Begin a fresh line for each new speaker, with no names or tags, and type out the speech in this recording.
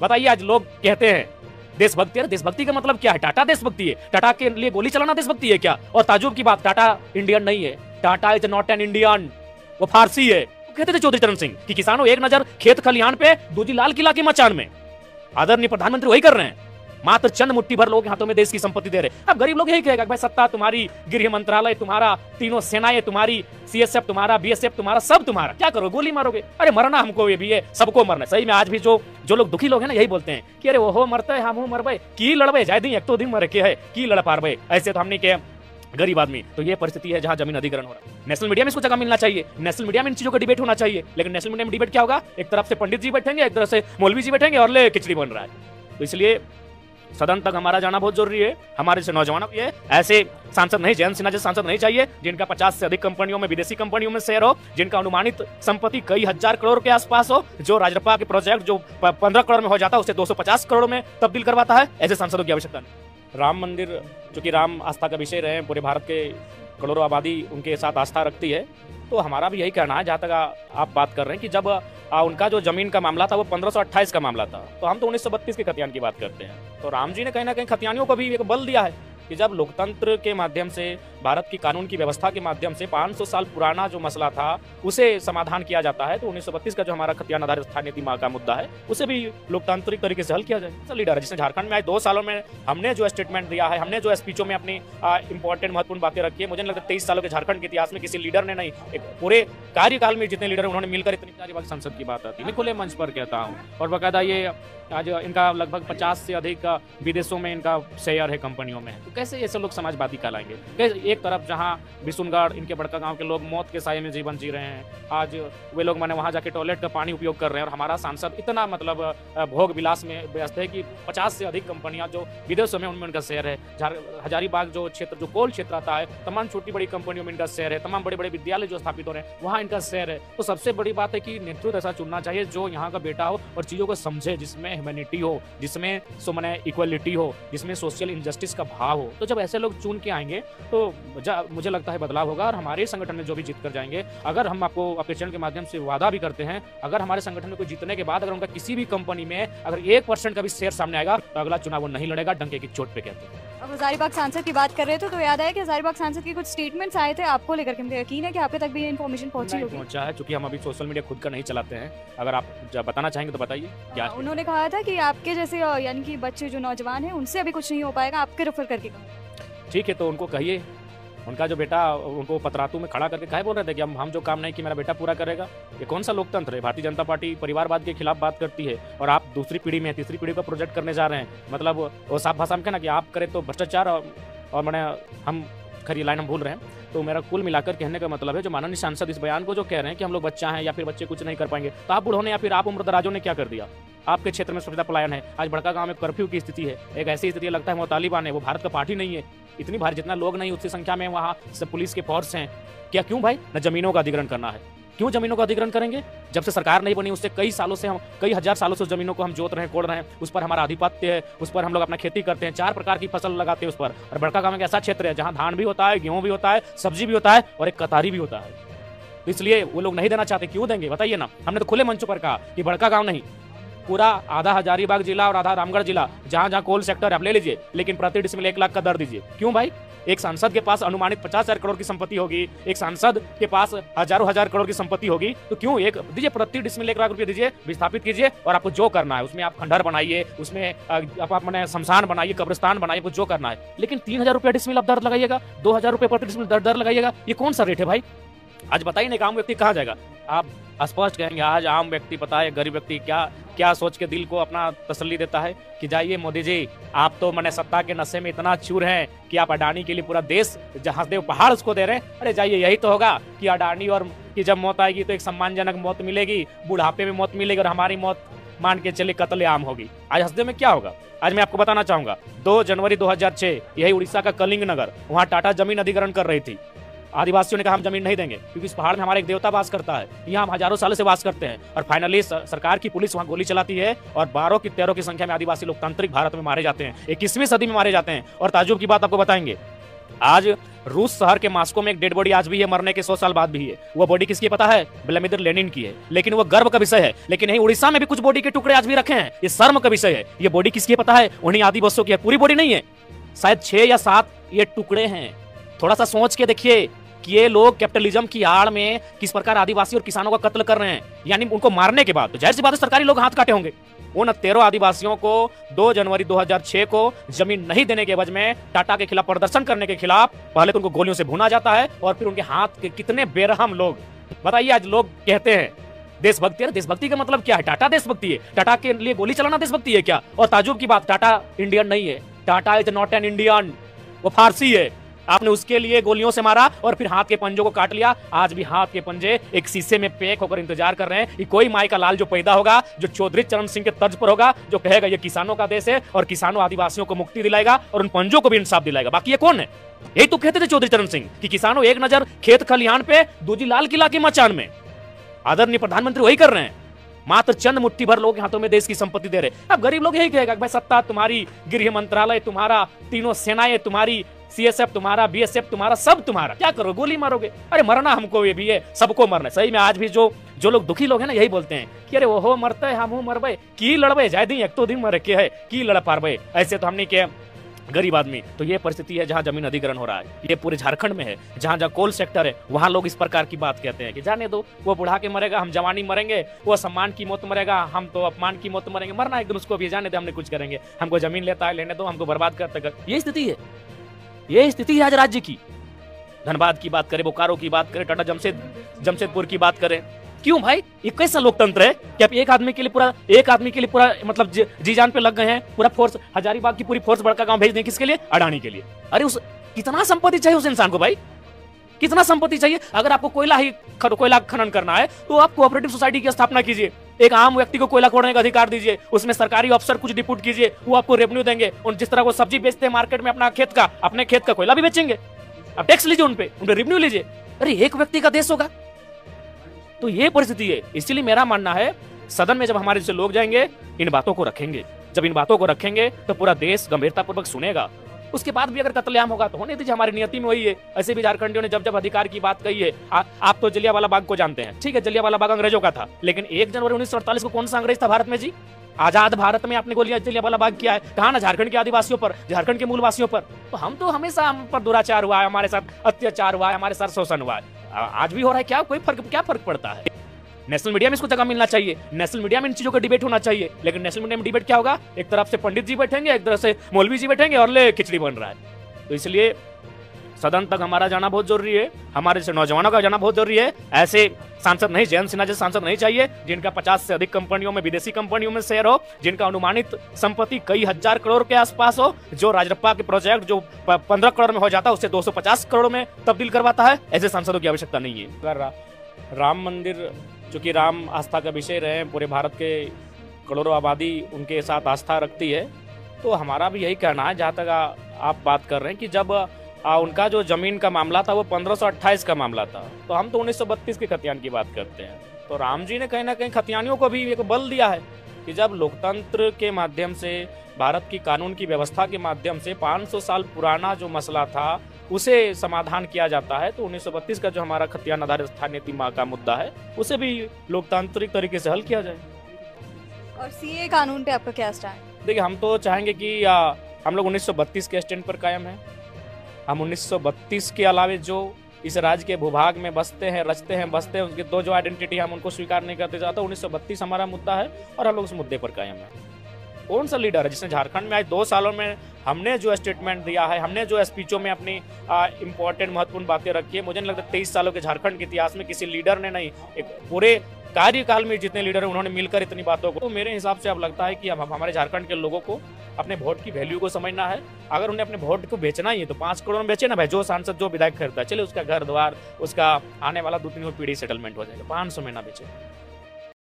बताइए, आज लोग कहते हैं देशभक्ति। अरे देशभक्ति का मतलब क्या है? टाटा देशभक्ति है? टाटा के लिए गोली चलाना देशभक्ति है क्या? और ताजुब की बात, टाटा इंडियन नहीं है। Tata is not an Indian, वो फारसी है। कहते थे चौधरी चरण सिंह कि किसानों एक नजर खेत खलिहान पे, दूजी लाल किला के मचान में। आदरणीय प्रधानमंत्री वही कर रहे हैं, मात्र चंद मुट्ठी भर लोगों के हाथों में देश की संपत्ति दे रहे। अब गरीब लोग यही कहेगा भाई सत्ता तुम्हारी, गृह मंत्रालय तुम्हारा, तीनों सेनाएं तुम्हारी, सीएसएफ तुम्हारा, बीएसएफ तुम्हारा, सब तुम्हारा, क्या करो? गोली मारोगे? अरे मरना हमको ये भी है, सबको मरना। सही में आज भी जो लोग दुखी लोग हैं ना, यही बोलते हैं कि अरे वो मरते है, हम मरबे की लड़बे, जाए दिन एक तो दिन मर के है की लड़ पारबे। ऐसे तो हमने के गरीब आदमी। तो ये परिस्थिति है जहां जमीन अधिग्रहण हो रहा है। नेशनल मीडिया में इसको जगह मिलना चाहिए, नेशनल मीडिया में इन चीजों का डिबेट होना चाहिए। लेकिन नेशनल मीडिया में डिबेट क्या होगा? एक तरफ से पंडित जी बैठेंगे, एक तरफ से मौलवी जी बैठेंगे और ले खिचड़ी बन रहा है। तो इसलिए सदन तक हमारा जाना बहुत जरूरी है। हमारे से नौजवानों को ऐसे सांसद नहीं, जयंत सिन्हा जैसे सांसद नहीं चाहिए जिनका 50 से अधिक कंपनियों में, विदेशी कंपनियों में शेयर हो, जिनका अनुमानित संपत्ति कई हजार करोड़ के आसपास हो, जो राजरपा के प्रोजेक्ट जो 15 करोड़ में हो जाता है उसे 250 करोड़ में तब्दील करवाता है। ऐसे सांसदों की आवश्यकता नहीं। राम मंदिर, चूंकि राम आस्था का विषय रहे, पूरे भारत के करोड़ों आबादी उनके साथ आस्था रखती है, तो हमारा भी यही कहना है, जहाँ तक आप बात कर रहे हैं कि जब उनका जो जमीन का मामला था वो 1528 का मामला था, तो हम तो 1932 के खतियान की बात करते हैं। तो राम जी ने कहीं ना कहीं खतियानियों को भी एक बल दिया है कि जब लोकतंत्र के माध्यम से, भारत की कानून की व्यवस्था के माध्यम से 500 साल पुराना जो मसला था उसे समाधान किया जाता है, तो 1932 का जो हमारा खतियान आधारित स्थानीय नीति का मुद्दा है उसे भी लोकतांत्रिक तरीके से हल किया जाए। लीडर है जिसने झारखंड में आज 2 सालों में हमने जो स्टेटमेंट दिया है, हमने जो स्पीचों में अपनी इंपॉर्टेंट महत्वपूर्ण बातें रखी है, मुझे नहीं लगता 23 सालों के झारखंड के इतिहास में किसी लीडर ने नहीं, एक पूरे कार्यकाल में जितने लीडर उन्होंने मिलकर इतनी सारी बात संसद की बात आती है। मैं खुले मंच पर कहता हूँ और बाकायदा ये आज इनका लगभग 50 से अधिक विदेशों में इनका शेयर है, कंपनियों में। तो कैसे ऐसे लोग समाजवादी कहलाएंगे? एक तरफ जहां बिशुनगढ़, इनके बड़का गांव के लोग मौत के साये में जीवन जी रहे हैं, आज वे लोग मैंने वहां जाके टॉयलेट का पानी उपयोग कर रहे हैं, और हमारा सांसद इतना मतलब भोग विलास में व्यस्त है कि 50 से अधिक कंपनियां जो विदेशों में, उनमें उनका शेयर है। हजारीबाग जो क्षेत्र, जो कोल क्षेत्र आता है, तमाम छोटी बड़ी कंपनियों में इनका शेयर है, तमाम बड़े बड़े विद्यालय जो स्थापित हो रहे हैं वहाँ इनका शेयर है। तो सबसे बड़ी बात है कि नेतृत्व ऐसा चुनना चाहिए जो यहाँ का बेटा हो और चीजों को समझे, जिसमें ह्यूमैनिटी हो, जिसमें मैंने इक्वलिटी हो, जिसमें सोशल इंजस्टिस का भाव हो। तो जब ऐसे लोग चुन के आएंगे तो मुझे लगता है बदलाव होगा। और हमारे संगठन में जो भी जीत कर जाएंगे, अगर हम आपको आपके चैनल के माध्यम से वादा भी करते हैं, अगर हमारे संगठन में कोई जीतने के बाद अगर उनका किसी भी कंपनी में अगर 1% का भी शेयर सामने आएगा तो अगला चुनाव वो नहीं लड़ेगा, डंके की चोट पे कहते हैं।
अब हजारीबाग सांसद की बात कर रहे थे तो याद आया कि हजारीबाग सांसद के कुछ स्टेटमेंट्स आए थे आपको लेकर के, मुझे यकीन है कि आपके तक भी इन्फॉर्मेशन पहुंची होगी।
पहुंचा है, क्योंकि हम अभी सोशल मीडिया खुद का नहीं चलाते हैं। अगर आप बताना चाहेंगे तो बताइए क्या।
उन्होंने कहा था कि आपके जैसे यानी कि बच्चे जो नौजवान हैं उनसे अभी कुछ नहीं हो पाएगा, आपके रेफर करके कहा।
ठीक है, तो उनको कहिए, उनका जो बेटा, उनको पतरातू में खड़ा करके काहे बोल रहे थे कि हम जो काम नहीं कि मेरा बेटा पूरा करेगा? ये कौन सा लोकतंत्र है? भारतीय जनता पार्टी परिवारवाद के खिलाफ बात करती है और आप दूसरी पीढ़ी में, तीसरी पीढ़ी का प्रोजेक्ट करने जा रहे हैं। मतलब वो साफ भाषा में कहना कि आप करें तो भ्रष्टाचार, और मैंने हम खरी लाइन हम भूल रहे हैं। तो मेरा कुल मिलाकर कहने का मतलब है, जो माननीय सांसद इस बयान को जो कह रहे हैं कि हम लोग बच्चा हैं या फिर बच्चे कुछ नहीं कर पाएंगे, तो आप बूढ़ों ने या फिर आप उम्रदराजों ने क्या कर दिया? आपके क्षेत्र में सुविधा पलायन है, आज बड़का गांव में कर्फ्यू की स्थिति है, एक ऐसी स्थिति लगता है वो तालिबान है, वो भारत का पार्टी नहीं है। इतनी भारी, जितना लोग नहीं उतनी संख्या में वहाँ सब पुलिस के फोर्स हैं। क्या क्यों भाई? न जमीनों का अधिग्रहण करना है, क्यों जमीनों का अधिग्रहण करेंगे? जब से सरकार नहीं बनी उससे कई सालों से, हम कई हजार सालों से उस जमीनों को हम जोत रहे हैं, कोड़ रहे हैं, उस पर हमारा आधिपत्य है, उस पर हम लोग अपना खेती करते हैं, 4 प्रकार की फसल लगाते हैं उस पर। और बड़का गांव में एक ऐसा क्षेत्र है जहां धान भी होता है, गेहूं भी होता है, सब्जी भी होता है और एक कतारी भी होता है। तो इसलिए वो लोग नहीं देना चाहते। क्यों देंगे बताइए ना? हमने तो खुले मंचों पर कहा कि बड़का गाँव नहीं, पूरा आधा हजारीबाग जिला और आधा रामगढ़ जिला, जहां जहां कोल सेक्टर आप ले लीजिए, लेकिन प्रति डिसमिल 1 लाख का दर दीजिए। क्यों भाई? एक सांसद के पास अनुमानित 50,000 करोड़ की संपत्ति होगी, एक सांसद के पास हजारों हजार करोड़ की संपत्ति होगी, तो क्यों एक दीजिए, प्रति डिसमिल 1 लाख रुपए दीजिए, विस्थापित कीजिए, और आपको जो करना है उसमें आप खंडहर बनाइए, उसमें आप मैंने शमशान बनाइए, कब्रिस्तान बनाइए, आपको जो करना है। लेकिन 3,000 रुपया डिसमिल आप दर लगाइएगा, 2,000 रुपये प्रति डिसमिल दर लगाइएगा। ये कौन सा रेट है भाई? आज बताइए ना, एक आम व्यक्ति कहाँ जाएगा? आप स्पष्ट कहेंगे आज आम व्यक्ति पता है, गरीब व्यक्ति क्या सोच के दिल को अपना तसल्ली देता है कि जाइए मोदी जी, आप तो मैंने सत्ता के नशे में इतना चूर हैं कि आप अडानी के लिए पूरा देश जहां देव पहाड़ उसको दे रहे हैं। अरे जाइए, यही तो होगा कि अडानी और की जब मौत आएगी तो एक सम्मानजनक मौत मिलेगी, बुढ़ापे में मौत मिलेगी, और हमारी मौत मान के चले कत्लेआम होगी। आज हंसदे में क्या होगा? आज मैं आपको बताना चाहूंगा, 2 जनवरी 2006 यही उड़ीसा का कलिंग नगर, वहां टाटा जमीन अधिग्रहण कर रही थी। आदिवासियों ने कहा हम जमीन नहीं देंगे क्योंकि इस पहाड़ में हमारा एक देवता वास करता है, यहाँ हम हजारों सालों से वास करते हैं। और फाइनली सरकार की पुलिस वहाँ गोली चलाती है और 12 की 13 की संख्या में आदिवासी लोकतांत्रिक भारत में मारे जाते हैं, 21वीं सदी में मारे जाते हैं। और ताजुब की बात आपको बताएंगे, आज रूस शहर के मास्को में एक डेड बॉडी आज भी है, मरने के 100 साल बाद भी है। वो बॉडी किसकी पता है? व्लादिमीर लेनिन की है। लेकिन वो गर्व का विषय है। लेकिन यही उड़ीसा में भी कुछ बॉडी के टुकड़े आज भी रखे हैं, ये शर्म का विषय है। ये बॉडी किसकी है पता है? उन्हीं आदिवासियों की है, पूरी बॉडी नहीं है, शायद 6 या 7 ये टुकड़े हैं। थोड़ा सा सोच के देखिए कि ये लोग कैपिटलिज्म की आड़ में किस प्रकार आदिवासी और किसानों का कत्ल कर रहे हैं। यानी उनको मारने के बाद तो जाहिर सी बात है सरकारी लोग हाथ काटे होंगे। उन 13 आदिवासियों को 2 जनवरी 2006 को जमीन नहीं देने के एवज में टाटा के खिलाफ प्रदर्शन करने के खिलाफ पहले तो उनको गोलियों से भुना जाता है और फिर उनके हाथ के कितने बेरहम लोग। बताइए, आज लोग कहते हैं देशभक्ति है। देशभक्ति का मतलब क्या है? टाटा देशभक्ति है? टाटा के लिए गोली चलाना देशभक्ति है क्या? और ताजुब की बात, टाटा इंडियन नहीं है। Tata is not an Indian, वो फारसी है। आपने उसके लिए गोलियों से मारा और फिर हाथ के पंजों को काट लिया। आज भी हाथ के पंजे एक शीशे में पैक होकर इंतजार कर रहे हैं कि कोई माई का लाल जो पैदा होगा, जो चौधरी चरण सिंह के तर्ज पर होगा, जो कहेगा ये किसानों का देश है और किसानों आदिवासियों को मुक्ति दिलाएगा और उन पंजों को भी इंसाफ दिलाएगा। बाकी ये कौन है? यही तो कहते थे चौधरी चरण सिंह कि किसानों एक नजर खेत खलिहान पे, दूजी लाल किला के मचान में। आदरणीय प्रधानमंत्री वही कर रहे हैं, मात्र चंद मुट्ठी भर लोग हाथों में देश की संपत्ति दे रहे। अब गरीब लोग यही कहेगा भाई सत्ता तुम्हारी, गृह मंत्रालय तुम्हारा, तीनों सेनाएं तुम्हारी, सीएसएफ तुम्हारा, बीएसएफ तुम्हारा, सब तुम्हारा, क्या करो? गोली मारोगे? अरे मरना हमको ये भी है, सबको मरना है। सही में आज भी जो लोग दुखी लोग हैं ना, यही बोलते हैं कि अरे वो मरते हैं, हम मरबे की लड़बे, जाए दी एक तो दिन मर के है की लड़ पारबे। ऐसे तो हमने के गरीब आदमी। तो ये परिस्थिति है जहां जमीन अधिग्रहण हो रहा है, ये पूरे झारखंड में है। जहां जहां कोल सेक्टर है वहां लोग इस प्रकार की बात कहते हैं कि जाने दो, वो बुढ़ा के मरेगा, हम जवानी मरेंगे, वो सम्मान की मौत मरेगा, हम तो अपमान की मौत मरेंगे। मरना एक दिन उसको भी, जाने दो, हमने कुछ करेंगे, हमको जमीन लेता है लेने दो, हमको बर्बाद करते कर। ये स्थिति है, ये स्थिति है आज राज्य की। धनबाद की बात करें, बोकारो की बात करें, टाटा जमशेदपुर की बात करें। क्यों भाई? ये कैसा लोकतंत्र है कि आप एक आदमी के लिए पूरा मतलब जी जान पे लग गए हैं, पूरा फोर्स, हजारीबाग की पूरी फोर्स बड़का गांव भेज दें किसके लिए? अडानी के लिए। अरे उस कितना संपत्ति चाहिए उस इंसान को भाई? कितना संपत्ति चाहिए? अगर आपको कोयला खनन करना है तो आप कोऑपरेटिव सोसाइटी की स्थापना कीजिए, एक आम व्यक्ति को कोयला खोदने का अधिकार दीजिए, उसमें सरकारी अफसर कुछ डिप्यूट कीजिए, वो आपको रेवेन्यू देंगे। उन जिस तरह वो सब्जी बेचते हैं मार्केट में, अपने खेत का कोयला भी बेचेंगे, आप टैक्स लीजिए, उनपे रेवेन्यू लीजिए। अरे एक व्यक्ति का देश होगा। तो ये परिस्थिति है। इसलिए मेरा मानना है सदन में जब हमारे जैसे लोग जाएंगे, इन बातों को रखेंगे, जब इन बातों को रखेंगे तो पूरा देश गंभीरतापूर्वक सुनेगा। उसके बाद भी अगर कत्लेआम होगा तो होने दीजिए, हमारी नियति में वही है। ऐसे भी झारखंडियों ने जब अधिकार की बात कही है, आप तो जलियांवाला बाग को जानते हैं, ठीक है, जलियांवाला बाग अंग्रेजों का था, लेकिन 1 जनवरी 1948 को कौन सा अंग्रेज था भारत में जी? आजाद भारत में आपने गोलियां जलियांवाला बाग किया है, कहा ना झारखंड के आदिवासियों पर, झारखंड के मूलवासियों पर। तो हम तो हमेशा हम पर दुराचार हुआ है, हमारे साथ अत्याचार हुआ है, हमारे साथ शोषण हुआ है। आज भी हो रहा है, क्या फर्क पड़ता है? नेशनल मीडिया में इसको जगह मिलना चाहिए, नेशनल मीडिया में इन चीजों का डिबेट होना चाहिए। लेकिन नेशनल मीडिया में डिबेट क्या होगा? एक तरफ से पंडित जी बैठेंगे, एक तरफ से मौलवी जी बैठेंगे और ले खिचड़ी बन रहा है। तो इसलिए सदन तक हमारा जाना बहुत जरूरी है, हमारे जैसे नौजवानों का जाना बहुत जरूरी है। ऐसे सांसद नहीं, जयंत सिन्हा जैसे सांसद नहीं चाहिए जिनका 50 से अधिक कंपनियों में, विदेशी कंपनियों में शेयर हो, जिनका अनुमानित संपत्ति कई हजार करोड़ के आसपास हो, जो राजरप्पा के प्रोजेक्ट जो 15 करोड़ में हो जाता है उसे 250 करोड़ में तब्दील करवाता है। ऐसे सांसदों की आवश्यकता नहीं है। अगर राम मंदिर, जो कि राम आस्था का विषय रहे, पूरे भारत के करोड़ों आबादी उनके साथ आस्था रखती है, तो हमारा भी यही कहना है। जहाँ तक आप बात कर रहे हैं कि जब उनका जो जमीन का मामला था वो 1528 का मामला था, तो हम तो 1932 के खतियान की बात करते हैं। तो राम जी ने कहीं ना कहीं खतियानियों को भी एक बल दिया है कि जब लोकतंत्र के माध्यम से, भारत की कानून की व्यवस्था के माध्यम से 500 साल पुराना जो मसला था उसे समाधान किया जाता है, तो 1932 का जो हमारा खतियान आधारित स्थानीय नीति का मुद्दा है उसे भी लोकतांत्रिक तरीके से हल किया जाए।
और सीए कानून पे आपका क्या स्टैंड?
देखिए, हम तो चाहेंगे कि हम लोग 1932 के स्टैंड पर कायम हैं। हम 1932 के अलावे जो इस राज्य के भूभाग में बसते हैं, रचते हैं, बसते हैं, उनके दो जो आइडेंटिटी हम उनको स्वीकार नहीं करते जाते। 1932 हमारा मुद्दा है और हम लोग उस मुद्दे पर कायम है। कौन सा लीडर है जिसने झारखंड में आज 2 सालों में हमने जो स्टेटमेंट दिया है, हमने जो स्पीचों में अपनी इंपॉर्टेंट महत्वपूर्ण बातें रखी है, मुझे नहीं लगता 23 सालों के झारखंड के इतिहास में किसी लीडर ने नहीं, एक पूरे कार्यकाल में जितने लीडर हैं उन्होंने मिलकर इतनी बातों को। तो मेरे हिसाब से अब लगता है कि अब हमारे झारखंड के लोगों को अपने वोट की वैल्यू को समझना है। अगर उन्हें अपने वोट को बेचना ही है तो 5 करोड़ में बेचे ना भाई। जो सांसद, जो विधायक खरीदता है, चले उसका घर द्वार, उसका आने वाला 2-3 पीढ़ी सेटलमेंट हो जाएगा, 500 में ना बेचे।